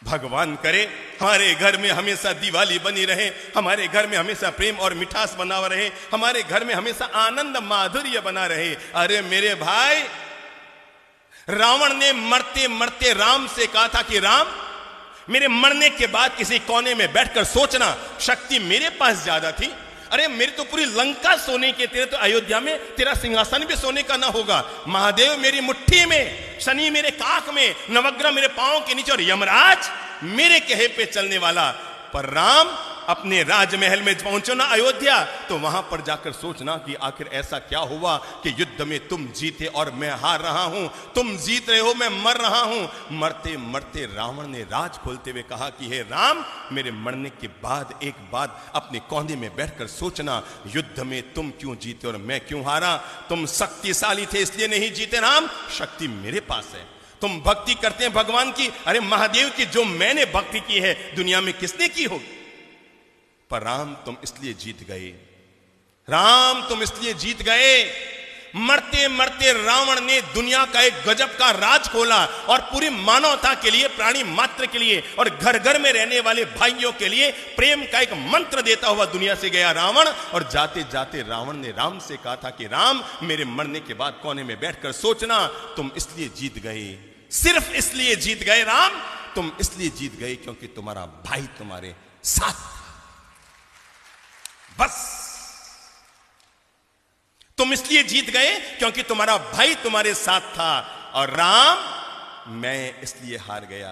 भगवान करे हमारे घर में हमेशा दिवाली बनी रहे, हमारे घर में हमेशा प्रेम और मिठास बना रहे, हमारे घर में हमेशा आनंद माधुर्य बना रहे। अरे मेरे भाई, रावण ने मरते मरते राम से कहा था कि राम, मेरे मरने के बाद किसी कोने में बैठकर सोचना, शक्ति मेरे पास ज्यादा थी। अरे मेरी तो पूरी लंका सोने की, तेरे तो अयोध्या में तेरा सिंहासन भी सोने का ना होगा। महादेव मेरी मुट्ठी में, शनि मेरे काख में, नवग्रह मेरे पांव के नीचे और यमराज मेरे कहे पे चलने वाला। पर राम अपने राजमहल में पहुंचो ना अयोध्या, तो वहां पर जाकर सोचना कि आखिर ऐसा क्या हुआ कि युद्ध में तुम जीते और मैं हार रहा हूं, तुम जीत रहे हो मैं मर रहा हूं। मरते मरते रावण ने राज खोलते हुए कहा कि हे राम, मेरे मरने के बाद एक बात अपने कोने में बैठकर सोचना, युद्ध में तुम क्यों जीते और मैं क्यों हारा। तुम शक्तिशाली थे इसलिए नहीं जीते राम, शक्ति मेरे पास है। तुम भक्ति करते हैं भगवान की, अरे महादेव की जो मैंने भक्ति की है दुनिया में किसने की होगी। पर राम तुम इसलिए जीत गए, राम तुम इसलिए जीत गए। मरते मरते रावण ने दुनिया का एक गजब का राज खोला और पूरी मानवता के लिए, प्राणी मात्र के लिए और घर घर में रहने वाले भाइयों के लिए प्रेम का एक मंत्र देता हुआ दुनिया से गया रावण। और जाते जाते रावण ने राम से कहा था कि राम, मेरे मरने के बाद कोने में बैठकर सोचना, तुम इसलिए जीत गए, सिर्फ इसलिए जीत गए राम, तुम इसलिए जीत गए क्योंकि तुम्हारा भाई तुम्हारे साथ, बस तुम इसलिए जीत गए क्योंकि तुम्हारा भाई तुम्हारे साथ था। और राम, मैं इसलिए हार गया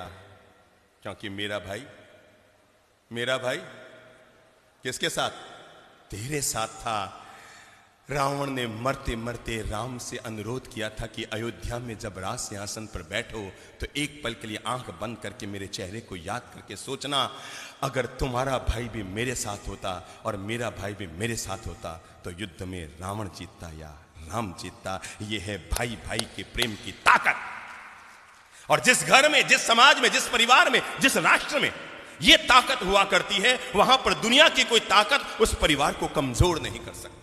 क्योंकि मेरा भाई किसके साथ? तेरे साथ था। रावण ने मरते मरते राम से अनुरोध किया था कि अयोध्या में जब राज सिंहासन पर बैठो तो एक पल के लिए आंख बंद करके मेरे चेहरे को याद करके सोचना, अगर तुम्हारा भाई भी मेरे साथ होता और मेरा भाई भी मेरे साथ होता तो युद्ध में रावण जीतता या राम जीतता। यह है भाई भाई के प्रेम की ताकत। और जिस घर में, जिस समाज में, जिस परिवार में, जिस राष्ट्र में यह ताकत हुआ करती है, वहां पर दुनिया की कोई ताकत उस परिवार को कमजोर नहीं कर सकती।